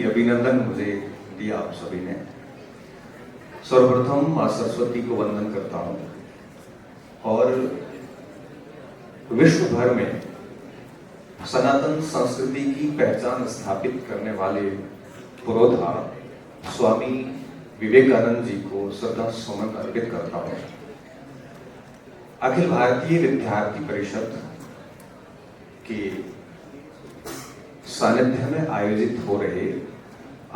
ये अभिनंदन मुझे दिया आप सभी ने। सर्वप्रथम मां सरस्वती को वंदन करता हूं और विश्व भर में सनातन संस्कृति की पहचान स्थापित करने वाले पुरोधा स्वामी विवेकानंद जी को श्रद्धा सुमन अर्पित करता हूं। अखिल भारतीय विद्यार्थी परिषद के सानिध्य में आयोजित हो रहे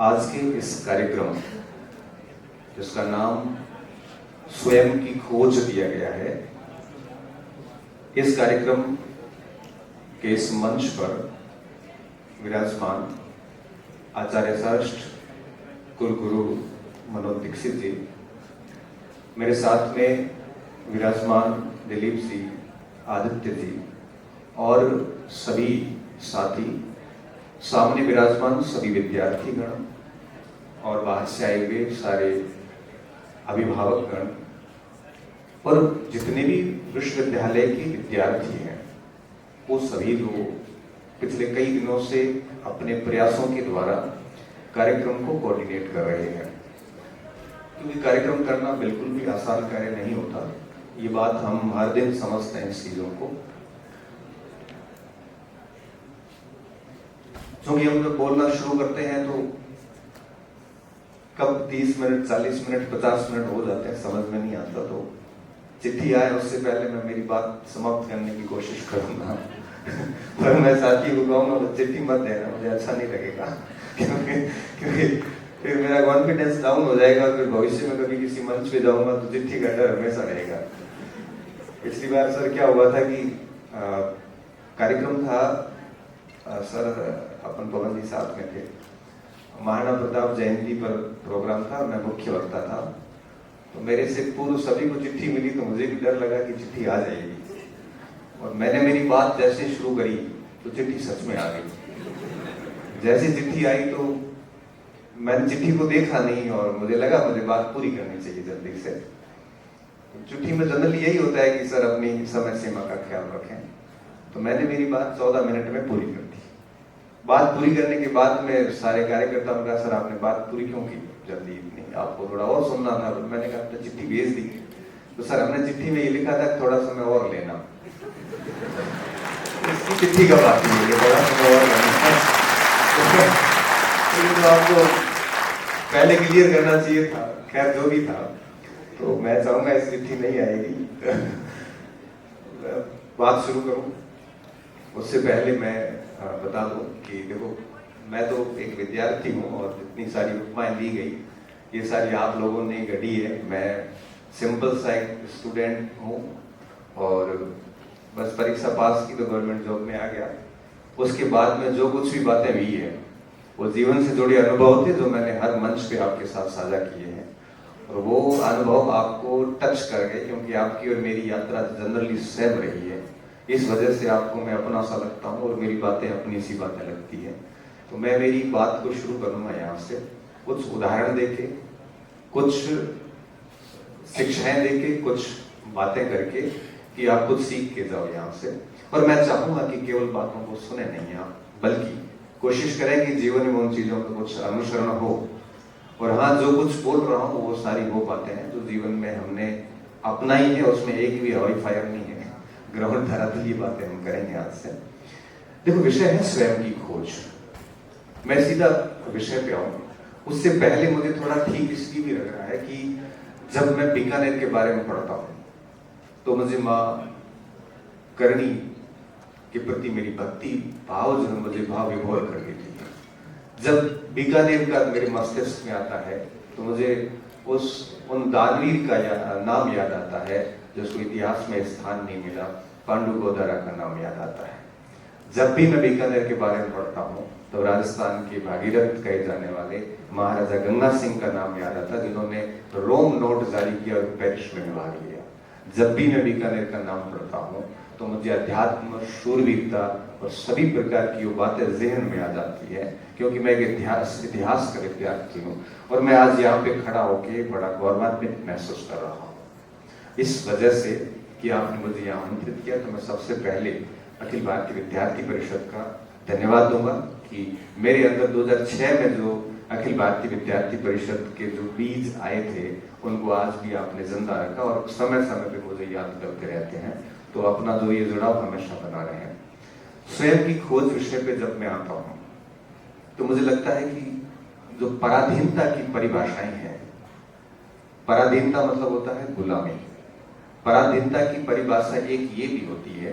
आज के इस कार्यक्रम, जिसका नाम स्वयं की खोज दिया गया है, इस कार्यक्रम के इस मंच पर विराजमान आचार्य श्रेष्ठ कुलगुरु मनोज दीक्षित जी, मेरे साथ में विराजमान दिलीप जी, आदित्य जी और सभी साथी, सामने विराजमान सभी विद्यार्थीगण और बाहर से आए हुए सारे अभिभावकगण और जितने भी विश्वविद्यालय के विद्यार्थी हैं, वो सभी लोग पिछले कई दिनों से अपने प्रयासों के द्वारा कार्यक्रम को कोऑर्डिनेट कर रहे हैं, क्योंकि कार्यक्रम करना बिल्कुल भी आसान कार्य नहीं होता। ये बात हम हर दिन समझते हैं इस चीजों को। क्योंकि हम जब बोलना शुरू करते हैं तो कब 30 मिनट, 40 मिनट, 50 मिनट हो जाते हैं, समझ में नहीं आता। तो चिट्ठी आए उससे पहले मैं मेरी बात समाप्त करने की कोशिश करूंगा पर मैं साथी को कहूंगा तो चिट्ठी मत देना, मुझे अच्छा नहीं लगेगा क्योंकि फिर मेरा कॉन्फिडेंस डाउन हो जाएगा। फिर भविष्य में कभी किसी मंच पे जाऊंगा तो चिट्ठी का डर हमेशा रहेगा। पिछली बार सर क्या हुआ था कि कार्यक्रम था, सर अपन पवन जी साथ में थे, महाराणा प्रताप जयंती पर प्रोग्राम था, मैं मुख्य वक्ता था। तो मेरे से पूर्व सभी को चिट्ठी मिली तो मुझे भी डर लगा कि चिट्ठी आ जाएगी, और मैंने मेरी बात जैसे शुरू करी तो चिट्ठी सच में आ गई। जैसे चिट्ठी आई तो मैंने चिट्ठी को देखा नहीं और मुझे लगा मुझे बात पूरी करनी चाहिए जल्दी से। चिट्ठी में जनरली यही होता है कि सर अपनी समय सीमा का ख्याल रखें, तो मैंने मेरी बात 14 मिनट में पूरी कर दी। बात पूरी करने के बाद में सारे कार्यकर्ताओं ने कहा सर आपने बात पूरी क्यों की जल्दी इतनी, आपको थोड़ा और सुनना था। मैंने कहा तो चिट्ठी भेज दी। तो सर हमने चिट्ठी में ये लिखा था थोड़ा समय और लेना, इसकी चिट्ठी का बात नहीं है, थोड़ा समय और लेना तो आपको पहले क्लियर करना चाहिए था। खैर जो भी था, तो मैं चाहूंगा इस चिट्ठी नहीं आएगी बात शुरू करूं उससे पहले मैं बता दूं कि देखो, मैं तो एक विद्यार्थी हूं और जितनी सारी उपमाएं दी गई ये सारी आप लोगों ने गढ़ी है। मैं सिंपल सा एक स्टूडेंट हूं और बस परीक्षा पास की तो गवर्नमेंट जॉब में आ गया। उसके बाद में जो कुछ भी बातें हुई है वो जीवन से जुड़े अनुभव थे जो मैंने हर मंच पे आपके साथ साझा किए हैं, और वो अनुभव आपको टच कर गए, क्योंकि आपकी और मेरी यात्रा जनरली सेम रही है। इस वजह से आपको मैं अपना सा लगता हूँ और मेरी बातें अपनी सी बातें लगती हैं। तो मैं मेरी बात को शुरू करूंगा यहाँ से, कुछ उदाहरण देके, कुछ शिक्षाएं देके, कुछ बातें करके कि आप कुछ सीख के जाओ यहाँ से। और मैं चाहूंगा कि केवल बातों को सुने नहीं आप, बल्कि कोशिश करें कि जीवन में उन चीजों का कुछ अनुसरण हो। और हाँ, जो कुछ बोल रहा हूँ वो सारी वो बातें हैं जो जीवन में हमने अपना ही है, उसमें एक भी हवाई फायर नहीं है, ग्रहण धरातलीय बातें हम करेंगे आज से। देखो, विषय है स्वयं की खोज। मैं सीधा विषय पे आऊं, उससे पहले मुझे थोड़ा ठीक इसलिए भी लग रहा है कि जब मैं बीकानेर के बारे में पढ़ता हूं तो मुझे माँ करणी के प्रति मेरी भक्ति भाव जो मुझे भाव विभोर कर देती है। जब बीकानेर का मेरे मस्तिष्क में आता है तो मुझे उन दानवीर का नाम याद आता है जिसको इतिहास में स्थान नहीं मिला, पांडु गोदारा का नाम याद आता है। जब भी मैं बीकानेर के बारे में पढ़ता हूँ तो राजस्थान के भागीरथ कहे जाने वाले महाराजा गंगा सिंह का नाम याद आता, जिन्होंने रोम नोट जारी किया और पेरिस में भाग लिया। जब भी मैं बीकानेर का नाम पढ़ता हूँ तो मुझे अध्यात्म, शूरवीरता और सभी प्रकार की वो बातें जहन में आ जाती है, क्योंकि मैं एक इतिहास का विद्यार्थी हूँ और मैं आज यहाँ पे खड़ा होके बड़ा गौरवान्वित महसूस कर रहा हूँ। इस वजह से कि आपने मुझे यहाँ आमंत्रित किया, तो मैं सबसे पहले अखिल भारतीय विद्यार्थी परिषद का धन्यवाद दूंगा कि मेरे अंदर 2006 में जो अखिल भारतीय विद्यार्थी परिषद के जो बीज आए थे उनको आज भी आपने जिंदा रखा और समय समय पे मुझे याद करते रहते हैं, तो अपना जो ये जुड़ाव हमेशा बना रहे हैं। स्वयं की खोज विषय पे जब मैं आता हूं तो मुझे लगता है कि जो पराधीनता की परिभाषाएं हैं, पराधीनता मतलब होता है गुलामी। पराधीनता की परिभाषा एक ये भी होती है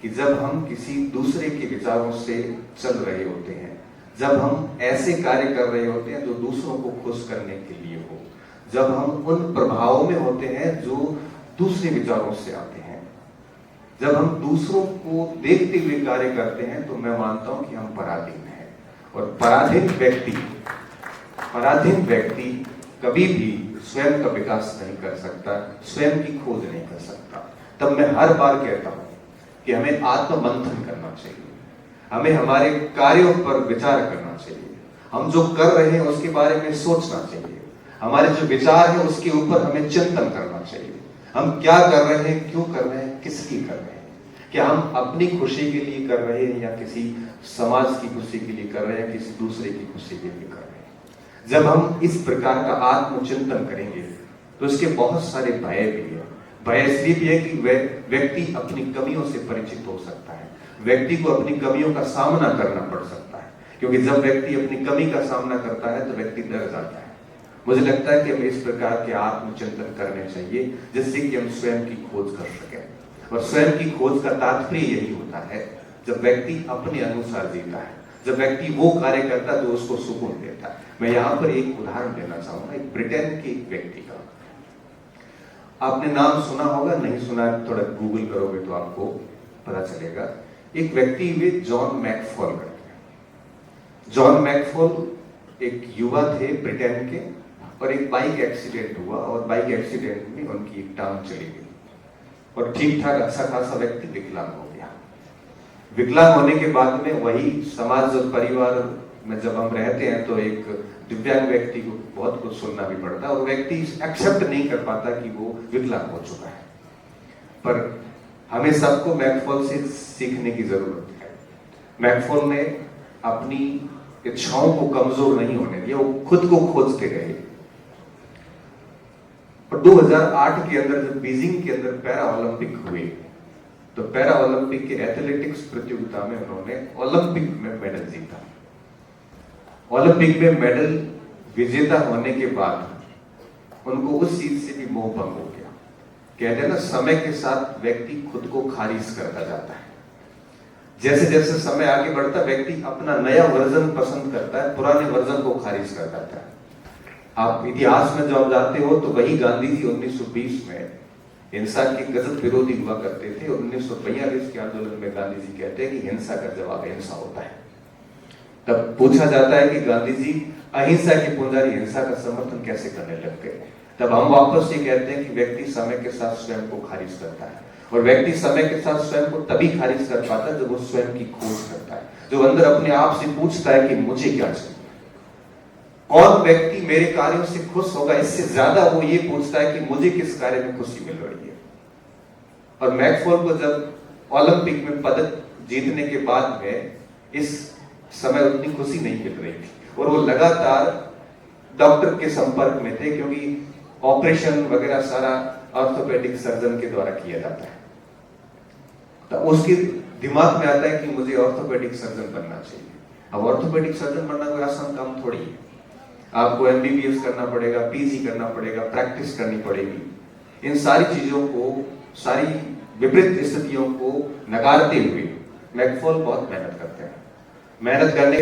कि जब हम किसी दूसरे के विचारों से चल रहे होते हैं, जब हम ऐसे कार्य कर रहे होते हैं जो दूसरों को खुश करने के लिए हो, जब हम उन प्रभावों में होते हैं जो दूसरे विचारों से आते हैं, जब हम दूसरों को देखते हुए कार्य करते हैं, तो मैं मानता हूं कि हम पराधीन हैं। और पराधीन व्यक्ति कभी भी स्वयं का विकास नहीं कर सकता, स्वयं की खोज नहीं कर सकता। तब मैं हर बार कहता हूं कि हमें आत्ममंथन करना चाहिए, हमें हमारे कार्यों पर विचार करना चाहिए, हम जो कर रहे हैं उसके बारे में सोचना चाहिए, हमारे जो विचार हैं उसके ऊपर हमें चिंतन करना चाहिए। हम क्या कर रहे हैं, क्यों कर रहे हैं, किसकी कर रहे हैं, क्या हम अपनी खुशी के लिए कर रहे हैं या किसी समाज की खुशी के लिए कर रहे हैं, किसी दूसरे की खुशी के लिए कर रहे हैं। जब हम इस प्रकार का आत्मचिंतन करेंगे तो इसके बहुत सारे भय भी है। भय इसलिए भी है कि व्यक्ति अपनी कमियों से परिचित हो सकता है, व्यक्ति को अपनी कमियों का सामना करना पड़ सकता है, क्योंकि जब व्यक्ति अपनी कमी का सामना करता है तो व्यक्ति डर जाता है। मुझे लगता है कि हमें इस प्रकार के आत्मचिंतन करने चाहिए जिससे कि हम स्वयं की खोज कर सकें। और स्वयं की खोज का तात्पर्य यही होता है जब व्यक्ति अपने अनुसार जीता है, जब व्यक्ति वो कार्य करता है जो उसको सुकून देता है। मैं यहाँ पर एक उदाहरण देना चाहूंगा, एक ब्रिटेन के एक व्यक्ति का। आपने नाम सुना होगा, नहीं सुना थोड़ा गूगल करोगे तो आपको पता चलेगा। एक व्यक्ति हुए जॉन मैकफॉल करके। जॉन मैकफॉल एक युवा थे ब्रिटेन के, और एक बाइक एक्सीडेंट हुआ और बाइक एक्सीडेंट में उनकी एक टांग चली गई और ठीक ठाक अच्छा खासा व्यक्ति विकलांग हो गया। विकलांग होने के बाद में वही समाज और परिवार में जब हम रहते हैं तो एक दिव्यांग व्यक्ति को बहुत कुछ सुनना भी पड़ता है और व्यक्ति एक्सेप्ट नहीं कर पाता कि वो विकलांग हो चुका है। पर हमें सबको मैकफॉल से सीखने की जरूरत है। मैकफॉल ने अपनी इच्छाओं को कमजोर नहीं होने दिया, वो खुद को खोजते रहे। और 2008 के अंदर जब बीजिंग के अंदर पैरा ओलंपिक हुए तो पैरा ओलंपिक के एथलेटिक्स प्रतियोगिता में उन्होंने ओलंपिक में मेडल जीता। ओलंपिक में मेडल विजेता होने के बाद उनको उस चीज से भी मोह भंग हो गया। कहते हैं ना, समय के साथ व्यक्ति खुद को खारिज करता जाता है। जैसे जैसे समय आगे बढ़ता व्यक्ति अपना नया वर्जन पसंद करता है, पुराने वर्जन को खारिज कर देता है। आप इतिहास में जब जाते हो तो वही गांधी जी 1920 में हिंसा के गजब विरोधी हुआ करते थे। 1942 के आंदोलन में गांधी जी कहते हैं कि हिंसा का जवाब हिंसा होता है। तब पूछा जाता है कि गांधी जी अहिंसा के पुजारी हिंसा का समर्थन कैसे करने लग गए। तब हम वापस ये कहते हैं कि व्यक्ति समय के साथ स्वयं को खारिज करता है, और व्यक्ति समय के साथ स्वयं को तभी खारिज कर पाता है जब वो स्वयं की खोज करता है, जो अंदर अपने आप से पूछता है कि मुझे क्या चाहिए, कौन व्यक्ति मेरे कार्यों से खुश होगा। इससे ज्यादा वो ये पूछता है कि मुझे किस कार्य में खुशी मिल रही है। और मैकफॉल को जब ओलंपिक में पदक जीतने के बाद में इस समय उतनी खुशी नहीं मिल रही थी और वो लगातार डॉक्टर के संपर्क में थे, क्योंकि ऑपरेशन वगैरह सारा ऑर्थोपेडिक सर्जन के द्वारा किया जाता है। तो उसके दिमाग में आता है कि मुझे ऑर्थोपेडिक सर्जन बनना चाहिए। अब ऑर्थोपेडिक सर्जन बनना कोई आसान काम थोड़ी है। आपको एमबीबीएस करना पड़ेगा, पीजी करना पड़ेगा, प्रैक्टिस करनी पड़ेगी। इन सारी चीजों को, सारी विपरीत स्थितियों को नकारते हुए मैकफॉल बहुत मेहनत करते हैं। मेहनत करने,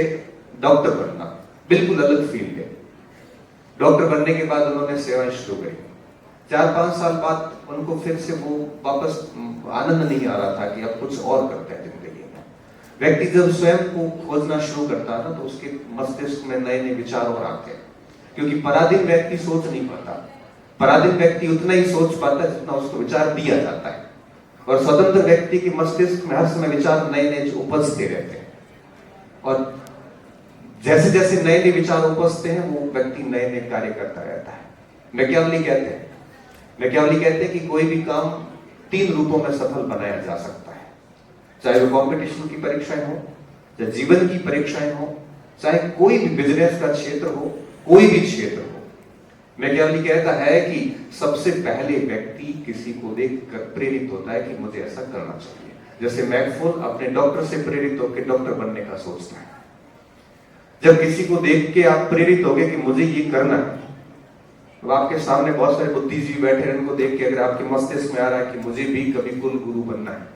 डॉक्टर बनना बिल्कुल अलग फील्ड है। डॉक्टर बनने के बाद उन्होंने सेवाएं शुरू करी। 4-5 साल बाद उनको फिर से वो वापस आनंद नहीं आ रहा था कि अब कुछ और करते हैं जिंदगी में। व्यक्ति जब स्वयं को खोजना शुरू करता है ना तो उसके मस्तिष्क में नए नए विचार और आते हैं, क्योंकि पराधीन व्यक्ति सोच नहीं पाता। पराधीन व्यक्ति उतना ही सोच पाता है जितना उसको विचार दिया जाता है, और स्वतंत्र व्यक्ति के मस्तिष्क में हर समय विचार नए नए उपजते रहते हैं। और जैसे जैसे नए नए विचार उपजते हैं वो व्यक्ति नए नए कार्य करता रहता है। मैकियावेली कहते हैं कि कोई भी काम 3 रूपों में सफल बनाया जा सकता है, चाहे वो कंपटीशन की परीक्षाएं हो, चाहे जीवन की परीक्षाएं हो, चाहे कोई भी बिजनेस का क्षेत्र हो, कोई भी क्षेत्र हो, मैकियावेली कहता है कि सबसे पहले व्यक्ति किसी को देखकर प्रेरित होता है कि मुझे ऐसा करना चाहिए। जैसे मैकफोल अपने डॉक्टर से प्रेरित होकर डॉक्टर बनने का सोचता है। जब किसी को देख के आप प्रेरित होगे कि मुझे ये करना है, तो आपके सामने बहुत सारे बुद्धिजीवी बैठे हैं, उनको देख के अगर आपके मस्तिष्क में आ रहा है कि मुझे भी कभी कुल गुरु बनना है,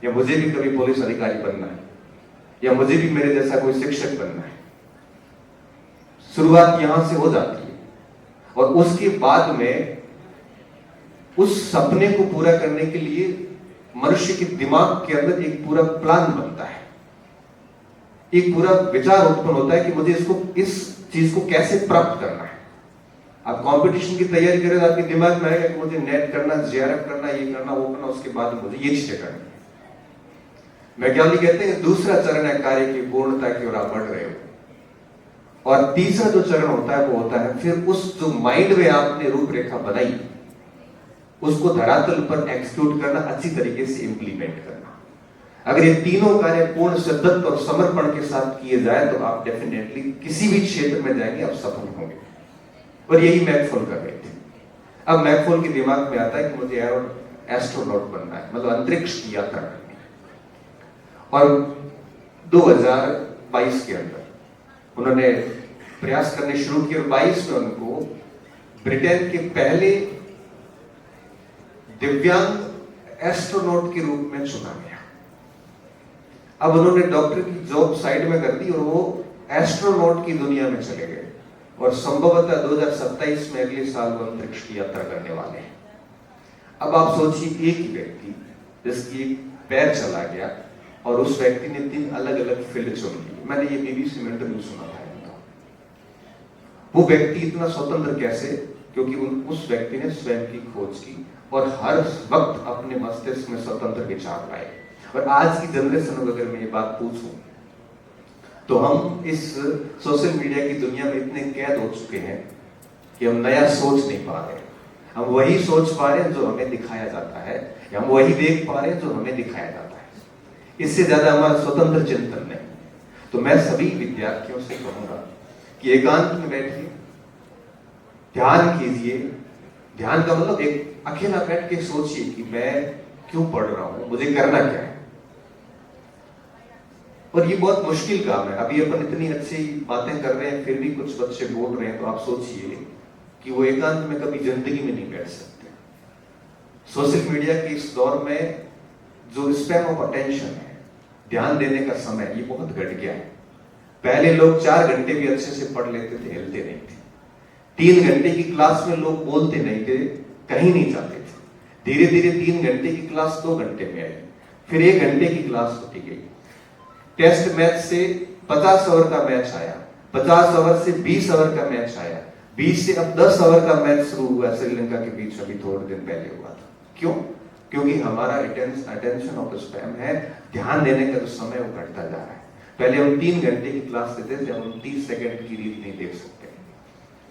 या मुझे भी कभी पुलिस अधिकारी बनना है, या मुझे भी मेरे जैसा कोई शिक्षक बनना है, शुरुआत यहां से हो जाती है। और उसके बाद में उस सपने को पूरा करने के लिए मनुष्य के दिमाग के अंदर एक पूरा प्लान बनता है, एक पूरा विचार उत्पन्न होता है कि मुझे इस चीज को कैसे प्राप्त करना है। आप कंपटीशन की तैयारी करें तो आपके दिमाग में आएगा कि मुझे नेट करना, जेआरएफ करना, ये करना, वो करना, उसके बाद मुझे ये चीजें करनी है। मैकियावेली कहते हैं दूसरा चरण है कार्य की पूर्णता की ओर आप बढ़ रहे हो, और तीसरा जो चरण होता है वो होता है फिर उस जो माइंड में आपने रूपरेखा बनाई उसको धरातल पर एक्सिक्यूट करना, अच्छी तरीके से इंप्लीमेंट करना। अगर ये तीनों कार्य पूर्ण शिद्दत और समर्पण के साथ किए जाए तो आप डेफिनेटली किसी भी क्षेत्र में जाएंगे, आप सफल होंगे। और यही मैकफोल कर रहे थे। अब मैकफोल के दिमाग में आता है कि मुझे एस्ट्रोनॉट बनना है, मतलब अंतरिक्ष की यात्रा करनी है। और 2022 के अंदर उन्होंने प्रयास करने शुरू किए और 22 में उनको ब्रिटेन के पहले दिव्यांग एस्ट्रोनॉट के रूप में चुना गया। अब उन्होंने डॉक्टर की जॉब साइड में कर दी और वो एस्ट्रोनॉट की दुनिया में चले गए, और संभवतः 2027 में अगले साल वो अंतरिक्ष की यात्रा करने वाले हैं। अब आप सोचिए, एक ही व्यक्ति जिसकी एक पैर चला गया और उस व्यक्ति ने 3 अलग अलग फील्ड चुन ली। मैंने ये बीबीसी में इंटरव्यू सुना था इनका। वो व्यक्ति इतना स्वतंत्र कैसे? क्योंकि उस व्यक्ति ने स्वयं की खोज की और हर वक्त अपने मस्तिष्क में स्वतंत्र विचार लाए। और आज की जनरेशन को अगर मैं ये बात पूछूं तो हम इस सोशल मीडिया की दुनिया में इतने कैद हो चुके हैं कि हम नया सोच नहीं पा रहे। हम वही सोच पा रहे हैं जो हमें दिखाया जाता है, या हम वही देख पा रहे हैं जो हमें दिखाया जाता है। इससे ज्यादा हमारा स्वतंत्र चिंतन नहीं। तो मैं सभी विद्यार्थियों से कहूंगा कि एकांत में बैठिए, ध्यान कीजिए। ध्यान का मतलब एक अकेला बैठ के सोचिए कि मैं क्यों पढ़ रहा हूं, मुझे करना क्या है। और ये बहुत मुश्किल काम है। अभी अपन इतनी अच्छी बातें कर रहे हैं, फिर भी कुछ बच्चे बोल रहे हैं, तो आप सोचिए कि वो एकांत में कभी जिंदगी में नहीं बैठ सकते। सोशल मीडिया के इस दौर में जो स्पैम ऑफ अटेंशन है, ध्यान देने का समय, ये बहुत घट गया है। पहले लोग 4 घंटे भी अच्छे से पढ़ लेते थे, हिलते नहीं थे। 3 घंटे की क्लास में लोग बोलते नहीं थे, कहीं नहीं जाते थे। धीरे धीरे 3 घंटे की क्लास 2 घंटे में आई, फिर 1 घंटे की क्लास होती गई। टेस्ट मैच से 50 ओवर का मैच आया, 50 ओवर से 20 ओवर का मैच आया, 20 से अब 10 ओवर का मैच शुरू हुआ श्रीलंका के बीच, अभी थोड़े दिन पहले हुआ था। क्यों? क्योंकि हमारा अटेंशन ऑफ स्पैम है, ध्यान देने का जो समय वो घटता जा रहा है। पहले हम 3 घंटे की क्लास लेते थे, हम 30 सेकंड की रील नहीं देख सकते।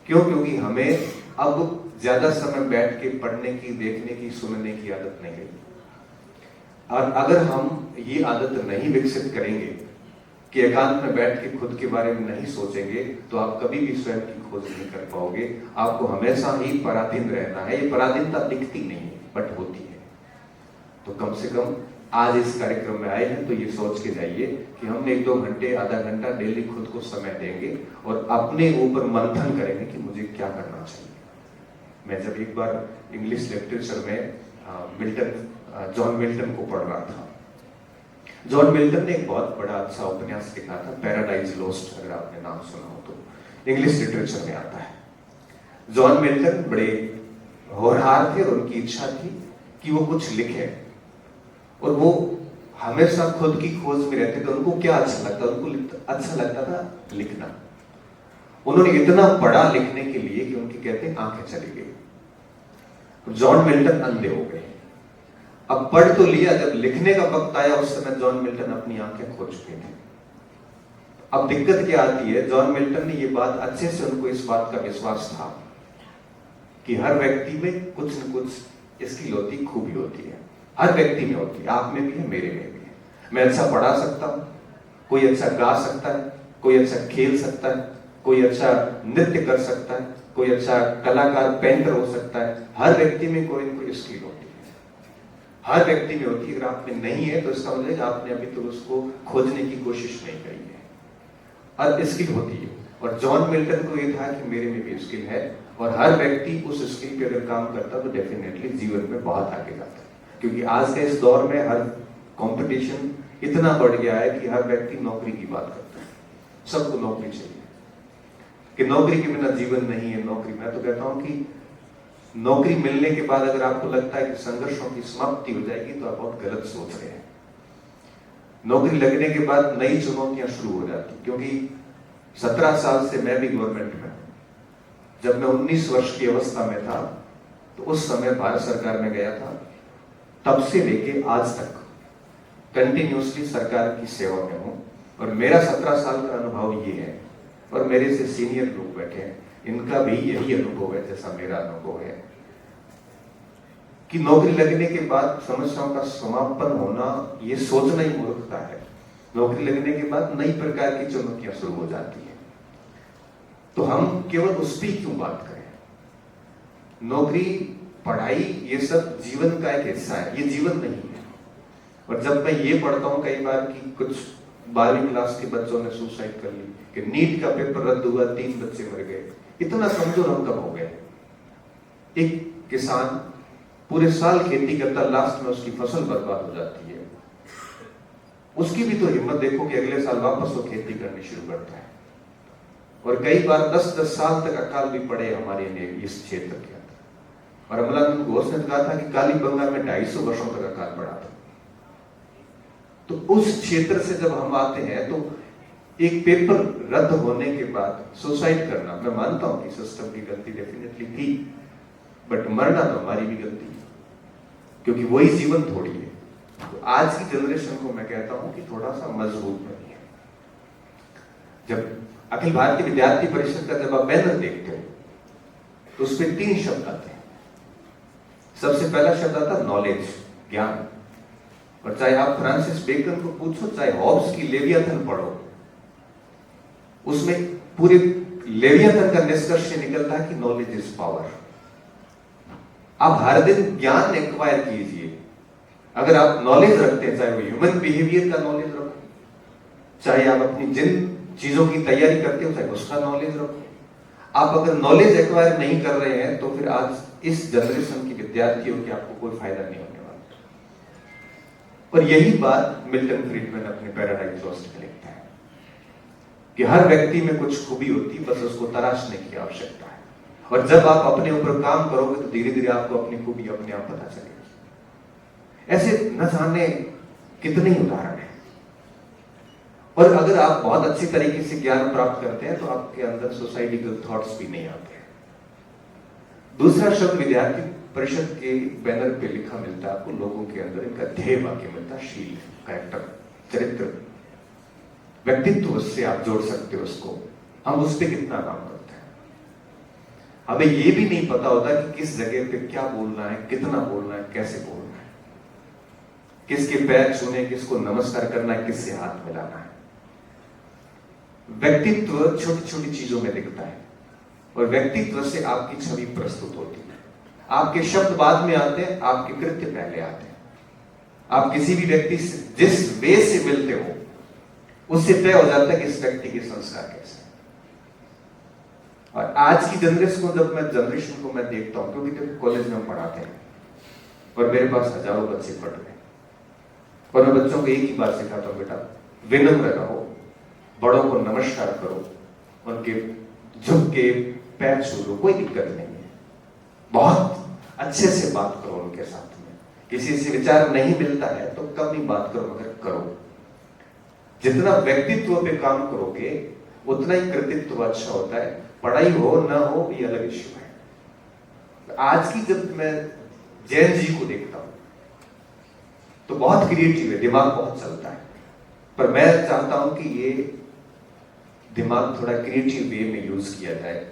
क्यों? क्योंकि हमें अब ज्यादा समय बैठ के पढ़ने की, देखने की, सुनने की आदत नहीं रही। और अगर हम ये आदत नहीं विकसित करेंगे कि एकांत में बैठ के खुद के बारे में नहीं सोचेंगे, तो आप कभी भी स्वयं की खोज नहीं कर पाओगे। आपको हमेशा ही पराधीन रहना है। ये पराधीनता दिखती नहीं है, बट होती है। तो कम से कम आज इस कार्यक्रम में आए हैं तो ये सोच के जाइए कि हम 1-2 घंटे, आधा घंटा डेली खुद को समय देंगे और अपने ऊपर मंथन करेंगे कि मुझे क्या करना चाहिए। मैं जब एक बार इंग्लिश लिटरेचर में जॉन मिल्टन को पढ़ रहा था। जॉन मिल्टन ने एक बहुत बड़ा अच्छा उपन्यास लिखा था, पैराडाइज लॉस्ट, अगर आपने नाम सुना हो तो इंग्लिश लिटरेचर में आता है। जॉन मिल्टन बड़े होनहार थे और उनकी इच्छा थी कि वो कुछ लिखे, और वो हमेशा खुद की खोज में रहते थे। उनको क्या अच्छा लगता? उनको अच्छा लगता था लिखना। उन्होंने इतना पढ़ा लिखने के लिए कि उनकी कहते हैं आंखें चली गई। जॉन मिल्टन अंधे हो गए। अब पढ़ तो लिया, जब लिखने का वक्त आया उस समय जॉन मिल्टन अपनी आंखें खो चुके थे। अब दिक्कत क्या आती है, जॉन मिल्टन ने ये बात अच्छे से, उनको इस बात का विश्वास था कि हर व्यक्ति में कुछ न कुछ स्किल होती, खूबी होती है। हर व्यक्ति में होती है, आप में भी है, मेरे में भी है। मैं अच्छा पढ़ा सकता हूं, कोई अच्छा गा सकता है, कोई अच्छा खेल सकता है, कोई अच्छा नृत्य कर सकता है, कोई अच्छा कलाकार पेंटर हो सकता है। हर व्यक्ति में कोई ना कोई स्किल होती है, हर व्यक्ति में होती है। अगर आप में नहीं है तो इसका मतलब आपने अभी तो उसको खोजने की कोशिश नहीं करी है। हर स्किल होती है, और जॉन मिल्टन को ये था कि मेरे में भी स्किल है, और हर व्यक्ति उस स्किल पे अगर काम करता तो डेफिनेटली जीवन में बहुत आगे जाता है। क्योंकि आज के इस दौर में हर कंपटीशन इतना बढ़ गया है कि हर व्यक्ति नौकरी की बात करता है, सबको नौकरी चाहिए, कि नौकरी के बिना जीवन नहीं है। नौकरी, मैं तो कहता हूं कि नौकरी मिलने के बाद अगर आपको लगता है कि संघर्षों की समाप्ति हो जाएगी तो आप बहुत गलत सोच रहे हैं। नौकरी लगने के बाद नई चुनौतियां शुरू हो जाती, क्योंकि 17 साल से मैं भी गवर्नमेंट में हूं। जब मैं 19 वर्ष की अवस्था में था तो उस समय भारत सरकार में गया था, तब से लेके आज तक कंटिन्यूसली सरकार की सेवा में हूं। और मेरा 17 साल का अनुभव ये है, और मेरे से सीनियर लोग बैठे हैं, इनका भी यही अनुभव है जैसा मेरा अनुभव है, कि नौकरी लगने के बाद समस्याओं का समापन होना ये सोचना ही मूर्खता है। नौकरी लगने के बाद नई प्रकार की चुनौतियां शुरू हो जाती है। तो हम केवल उस पर क्यों बात करें? नौकरी, पढ़ाई, ये सब जीवन का एक हिस्सा है, ये जीवन नहीं है। और जब मैं ये पढ़ता हूं कई बार कि कुछ 12वीं क्लास के बच्चों ने सुसाइड कर ली, कि नीट का पेपर रद्द हुआ, 3 बच्चे मर गए, इतना कमजोर हम कब हो गए? एक किसान पूरे साल खेती करता, लास्ट में उसकी फसल बर्बाद हो जाती है, उसकी भी तो हिम्मत देखो कि अगले साल वापस वो खेती करनी शुरू करता है। और कई बार 10-10 साल तक अकाल भी पड़े हमारे इस क्षेत्र के अंदर। और अमलानंद घोष ने कहा था कि काली बंगाल में 250 वर्षों तक अकाल पड़ा था। तो उस क्षेत्र से जब हम आते हैं तो एक पेपर रद्द होने के बाद सुसाइड करना, मैं मानता हूं कि सिस्टम की गलती डेफिनेटली थी, बट मरना तो हमारी भी गलती है, क्योंकि वही जीवन थोड़ी है। तो आज की जनरेशन को मैं कहता हूं कि थोड़ा सा मजबूत बनिए। जब अखिल भारतीय विद्यार्थी परिषद का जब आप बैनर देखते हो तो उस पर 3 शब्द आते हैं। सबसे पहला शब्द आता है नॉलेज, ज्ञान। और चाहे आप फ्रांसिस बेकन को पूछो, चाहे हॉब्स की लेवियाथन पढ़ो, उसमें पूरे लेवियाथन का निष्कर्ष निकलता है कि नॉलेज इज पावर। आप हर दिन ज्ञान एक्वायर कीजिए। अगर आप नॉलेज रखते हैं, चाहे वो ह्यूमन बिहेवियर का नॉलेज रखो, चाहे आप अपनी जिन चीजों की तैयारी करते हो चाहे उसका नॉलेज रखो। आप अगर नॉलेज एक्वायर नहीं कर रहे हैं तो फिर आज इस जनरेशन की विद्यार्थियों की आपको कोई फायदा नहीं होने वाला। और यही बात मिल्टन फ्रीडमैन अपने पैराडाइज लॉस्ट में लिखता है कि हर व्यक्ति में कुछ खूबी होती है, बस उसको तराशने की आवश्यकता है। और जब आप अपने ऊपर काम करोगे तो धीरे धीरे आपको अपनी खूबी अपने आप पता चलेगी। ऐसे न जाने कितने ही उदाहरण हैं। और अगर आप बहुत अच्छी तरीके से ज्ञान प्राप्त करते हैं तो आपके अंदर सुसाइडिकल थॉट्स भी नहीं आते हैं। दूसरा शब्द विद्यार्थी परिषद के बैनर पे लिखा मिलता है आपको, लोगों के अंदर इनका ध्येय वाक्य मिलता है, शील, कैरेक्टर, चरित्र, व्यक्तित्व से आप जोड़ सकते हो उसको। हम उस पर कितना काम करते हैं? हमें ये भी नहीं पता होता कि किस जगह पे क्या बोलना है, कितना बोलना है, कैसे बोलना है, किसके पैर छूने, किसको नमस्कार करना है, किससे हाथ मिलाना है। व्यक्तित्व छोटी छोटी चीजों में दिखता है, और व्यक्तित्व से आपकी छवि प्रस्तुत होती है। आपके शब्द बाद में आते हैं, आपके कृत्य पहले आते हैं। आप किसी भी व्यक्ति से जिस वे से मिलते हो उससे तय हो जाता है कि इस व्यक्ति के संस्कार कैसे। और आज की जनरेशन को जब मैं देखता हूं, क्योंकि जब कॉलेज में हम पढ़ाते हैं और मेरे पास हजारों बच्चे पढ़ रहे हैं, और मैं बच्चों को एक ही बात सिखाता हूं, बेटा विनम्र रहो, बड़ों को नमस्कार करो, उनके झुक के पैर छू लो, कोई दिक्कत नहीं है। बहुत अच्छे से बात करो उनके साथ में। किसी से विचार नहीं मिलता है तो कम ही बात करो, मगर करो। जितना व्यक्तित्व पे काम करोगे उतना ही कृतित्व अच्छा होता है। पढ़ाई हो ना हो ये अलग इश्यू है। आज की जब मैं जैन जी को देखता हूं तो बहुत क्रिएटिव है, दिमाग बहुत चलता है, पर मैं चाहता हूं कि ये दिमाग थोड़ा क्रिएटिव वे में यूज किया जाए।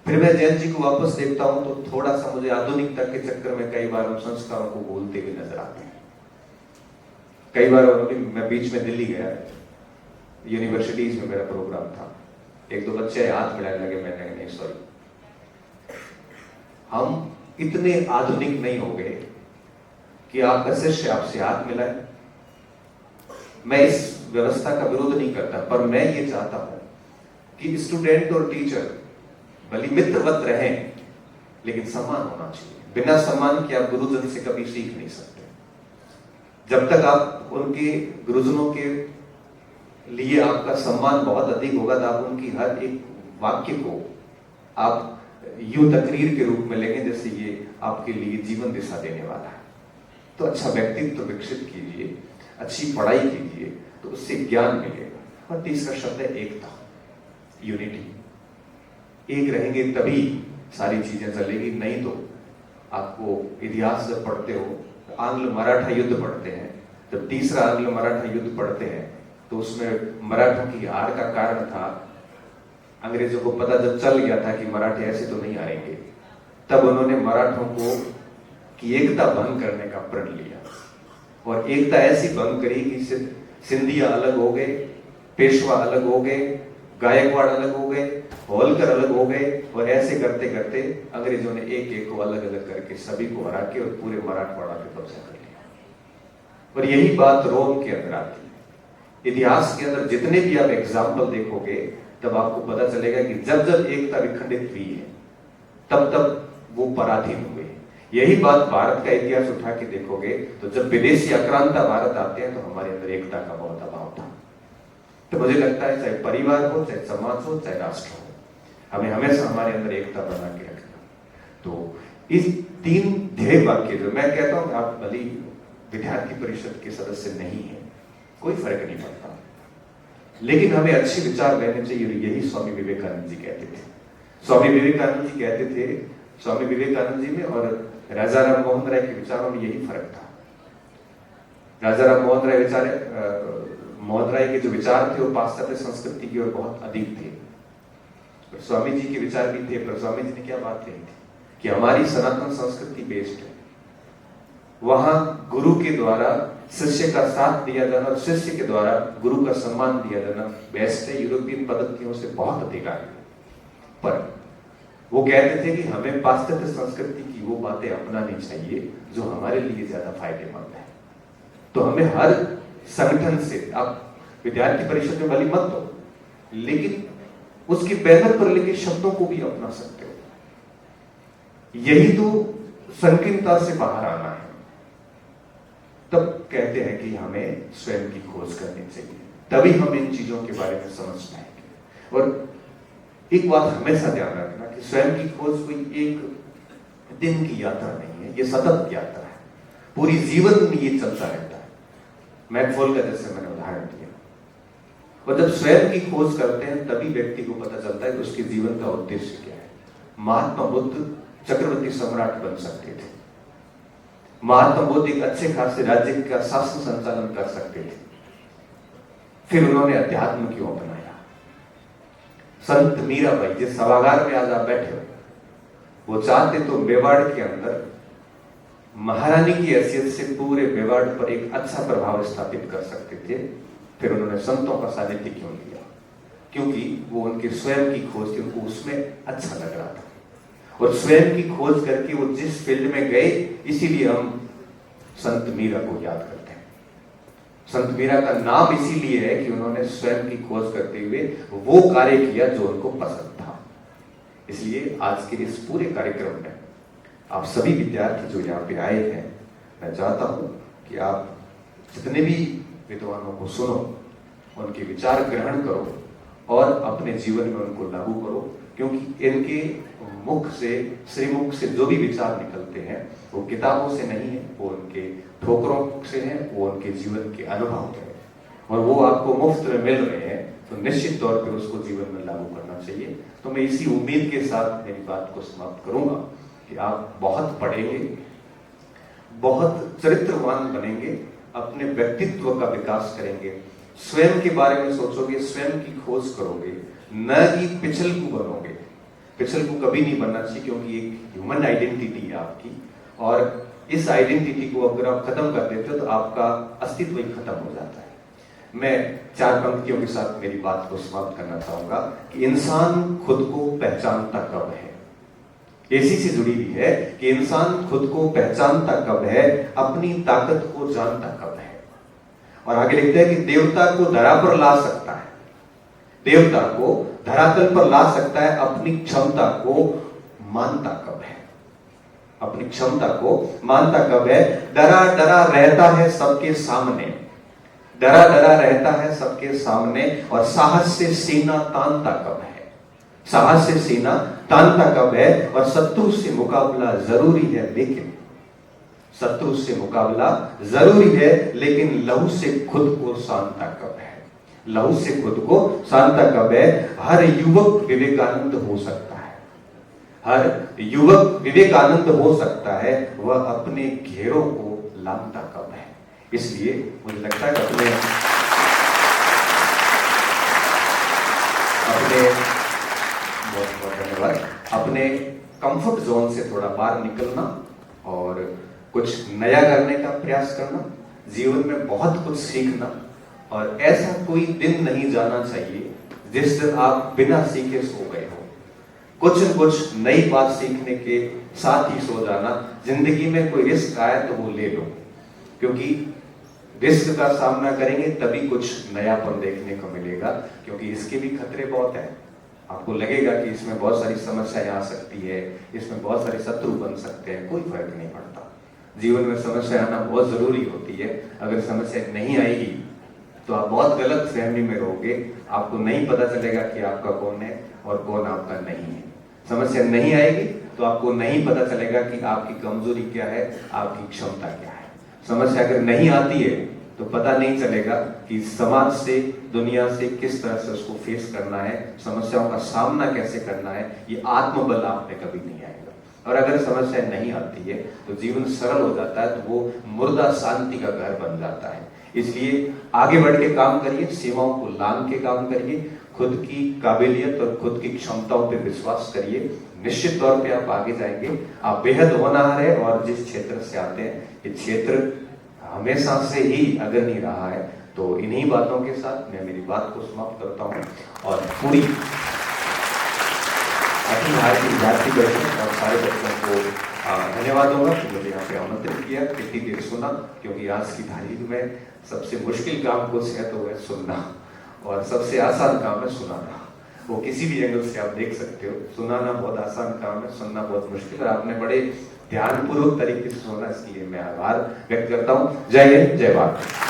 फिर मैं जैन जी को वापस देखता हूं तो थोड़ा सा मुझे आधुनिकता के चक्कर में कई बार हम संस्कारों को भूलते हुए नजर आते हैं। कई बार मैं बीच में दिल्ली गया यूनिवर्सिटीज में मेरा प्रोग्राम था, एक दो बच्चे हाथ मिलाने लगे, मैंने कहा नहीं सॉरी, हम इतने आधुनिक नहीं हो गए कि आपका शिष्य आपसे हाथ मिलाए। मैं इस व्यवस्था का विरोध नहीं करता, पर मैं ये चाहता हूं कि स्टूडेंट और टीचर भले मित्रवत रहें, लेकिन सम्मान होना चाहिए। बिना सम्मान के आप गुरुजन से कभी सीख नहीं सकते। जब तक आप उनके गुरुजनों के लिए आपका सम्मान बहुत अधिक होगा, तो आप उनकी हर एक वाक्य को आप यूं तकरीर के रूप में लेंगे जैसे ये आपके लिए जीवन दिशा देने वाला है। तो अच्छा व्यक्तित्व विकसित कीजिए, अच्छी पढ़ाई कीजिए, तो उससे ज्ञान मिलेगा। और तीसरा शब्द है एकता, यूनिटी। एक रहेंगे तभी सारी चीजें चलेगी, नहीं तो आपको इतिहास जब पढ़ते हो, आंग्ल मराठा युद्ध पढ़ते हैं, जब तीसरा आंग्ल मराठा युद्ध पढ़ते हैं तो उसमें मराठों की हार का कारण था, अंग्रेजों को पता जब चल गया था कि मराठे ऐसे तो नहीं हारेंगे, तब उन्होंने मराठों को की एकता भंग करने का प्रण लिया। और एकता ऐसी भंग करी कि सिंधिया अलग हो गए, पेशवा अलग हो गए, गायकवाड़ अलग हो गए, होलकर अलग हो गए, और ऐसे करते करते अंग्रेजों ने एक एक को अलग अलग करके सभी को हरा के और पूरे मराठवाड़ा पे कब्जा कर लिया। और यही बात रोम के अंदर आती है। इतिहास के अंदर जितने भी आप एग्जाम्पल देखोगे, तब आपको पता चलेगा कि जब जब एकता विखंडित हुई है, तब तब वो पराधीन हुए। यही बात भारत का इतिहास उठा के देखोगे, तो जब विदेशी आक्रांता भारत आते हैं, तो हमारे अंदर एकता का बहुत अभाव था। तो मुझे लगता है चाहे परिवार हो, चाहे समाज हो, चाहे राष्ट्र हो, हमें हमेशा हमारे अंदर एकता बना के रखना। तो इस 3 ध्येय वाक्य जो मैं कहता हूं, आप भली विद्यार्थी परिषद के सदस्य नहीं है, कोई फर्क नहीं पड़ता, लेकिन हमें अच्छे विचार लेने चाहिए। यही स्वामी विवेकानंद जी कहते थे। स्वामी विवेकानंद जी कहते थे, स्वामी विवेकानंद जी में और राजा राम मोहन राय के विचारों में यही फर्क था। राजा राम मोहन राय के जो विचार थे वो पाश्चात्य संस्कृति की ओर बहुत अधिक थे। पर स्वामी जी के विचार भी थे, पर स्वामी जी ने क्या बात कही थी कि हमारी सनातन संस्कृति बेस्ड है, वहां गुरु के द्वारा शिष्य का साथ दिया जाना और शिष्य के द्वारा गुरु का सम्मान दिया जाना बेस्ट है, यूरोपियन पद्धतियों से बहुत अधिक आगे। पर वो कहते थे कि हमें पाश्चात्य संस्कृति की वो बातें अपनानी चाहिए जो हमारे लिए ज्यादा फायदेमंद है। तो हमें हर संगठन से, आप विद्यार्थी परिषद में भली मत हो, लेकिन उसके बैनर पर लिखे शब्दों को भी अपना सकते हो। यही तो संकीर्णता से बाहर आना है। तब कहते हैं कि हमें स्वयं की खोज करनी चाहिए, तभी हम इन चीजों के बारे में समझ पाएंगे। और एक बात हमेशा ध्यान रखना कि स्वयं की खोज कोई एक दिन की यात्रा नहीं है, ये सतत यात्रा है, पूरी जीवन में ये चलता रहता है। मैकफॉल का जैसे मैंने उदाहरण दिया। और जब स्वयं की खोज करते हैं, तभी व्यक्ति को पता चलता है कि उसके जीवन का उद्देश्य क्या है। महात्मा बुद्ध चक्रवर्ती सम्राट बन सकते थे, महात्मा बुद्ध एक अच्छे खासे राज्य का शासन संचालन कर सकते थे, फिर उन्होंने अध्यात्म क्यों अपनाया। संत मीराबाई जिस सभागार में आज आप बैठे हो, वो चाहते तो मेवाड़ के अंदर महारानी की हैसियत से पूरे मेवाड़ पर एक अच्छा प्रभाव स्थापित कर सकते थे, फिर उन्होंने संतों का सानिध्य क्यों लिया? क्योंकि वो उनके स्वयं की खोज थी, उनको उसमें अच्छा लग रहा था। और स्वयं की खोज करके वो जिस फील्ड में गए, इसीलिए हम संत मीरा को याद करते हैं। संत मीरा का नाम इसीलिए है कि उन्होंने स्वयं की खोज करते हुए वो कार्य किया जो उनको पसंद था। इसलिए आज के इस पूरे कार्यक्रम में आप सभी विद्यार्थी जो यहाँ पे आए हैं, मैं चाहता हूं कि आप जितने भी विद्वानों को सुनो, उनके विचार ग्रहण करो और अपने जीवन में उनको लागू करो, क्योंकि इनके मुख से, श्रीमुख से जो भी विचार निकलते हैं वो किताबों से नहीं है, वो उनके ठोकरों से हैं, वो उनके जीवन के अनुभव हैं, और वो आपको मुफ्त में मिल रहे हैं, तो निश्चित तौर पर उसको जीवन में लागू करना चाहिए। तो मैं इसी उम्मीद के साथ मेरी बात को समाप्त करूंगा कि आप बहुत पढ़ेंगे, बहुत चरित्रवान बनेंगे, अपने व्यक्तित्व का विकास करेंगे, स्वयं के बारे में सोचोगे, स्वयं की खोज करोगे, न कि पिछलकू बनोगे। पिछलकू कभी नहीं बनना चाहिए, क्योंकि एक ह्यूमन आइडेंटिटी है आपकी, और इस आइडेंटिटी को अगर आप खत्म कर देते हो तो आपका अस्तित्व ही खत्म हो जाता है। मैं 4 पंक्तियों के साथ मेरी बात को समाप्त करना चाहूंगा कि इंसान खुद को पहचानता कब है। इसी से जुड़ी हुई है कि इंसान खुद को पहचानता कब है, अपनी ताकत को जानता कब है। और आगे लिखते हैं कि देवता को धरा पर ला सकता है, देवता को धरातल पर ला सकता है, अपनी क्षमता को मानता कब है, अपनी क्षमता को मानता कब है। डरा डरा रहता है सबके सामने, डरा डरा रहता है सबके सामने, और साहस से सीना तानता कब है, साहस से सीना तानता कब है। और शत्रु से मुकाबला जरूरी है, लेकिन शत्रु से मुकाबला जरूरी है, लेकिन लहू से खुद को शांता कब है, लहू से खुद को शांता कब है। हर युवक विवेकानंद हो सकता है, हर युवक विवेकानंद हो सकता है, वह अपने घेरों को लांघता कब है। इसलिए मुझे लगता है कि बहुत बहुत धन्यवाद, अपने कंफर्ट जोन से थोड़ा बाहर निकलना और कुछ नया करने का प्रयास करना, जीवन में बहुत कुछ सीखना, और ऐसा कोई दिन नहीं जाना चाहिए जिस दिन आप बिना सीखे सो गए हो। कुछ न कुछ नई बात सीखने के साथ ही सो जाना। जिंदगी में कोई रिस्क आए तो वो ले लो, क्योंकि रिस्क का सामना करेंगे तभी कुछ नयापन देखने को मिलेगा, क्योंकि इसके भी खतरे बहुत हैं। आपको लगेगा कि इसमें बहुत सारी समस्याएं आ सकती है, इसमें बहुत सारे शत्रु बन सकते हैं, कोई फर्क नहीं पड़ता। जीवन में समस्या आना बहुत जरूरी होती है। अगर समस्या नहीं आएगी तो आप बहुत गलत फहमी में रहोगे, आपको नहीं पता चलेगा कि आपका कौन है और कौन आपका नहीं है। समस्या नहीं आएगी तो आपको नहीं पता चलेगा कि आपकी कमजोरी क्या है, आपकी क्षमता क्या है। समस्या अगर नहीं आती है तो पता नहीं चलेगा कि समाज से, दुनिया से किस तरह से उसको फेस करना है, समस्याओं का सामना कैसे करना है, ये आत्मबल आप में कभी नहीं आएगा। और अगर समस्या नहीं आती है तो जीवन सरल हो जाता है, तो वो मुर्दा शांति का घर बन जाता है। इसलिए आगे बढ़ के काम करिए, सीमाओं को लांघ के काम करिए, खुद की काबिलियत और खुद की क्षमताओं पे विश्वास करिए, निश्चित तौर पे आप आगे जाएंगे। आप बेहद होनहार है, और जिस क्षेत्र से आते हैं ये क्षेत्र हमेशा से ही अगर नहीं रहा है, तो इन्हीं बातों के साथ मैं मेरी बात को समाप्त करता हूँ और पूरी अखिल भारतीय विद्यार्थी परिषद और सारे बच्चों को धन्यवाद दूंगा कि मुझे यहाँ पे आमंत्रित किया, इतनी देर सुना, क्योंकि आज की तारीख में सबसे मुश्किल काम कुछ है तो वह सुनना, और सबसे आसान काम है सुनाना। वो किसी भी एंगल से आप देख सकते हो, सुनाना बहुत आसान काम है, सुनना बहुत मुश्किल है। आपने बड़े ध्यानपूर्वक तरीके से सुना, इसके लिए मैं आभार व्यक्त करता हूँ। जय हिंद, जय भारत।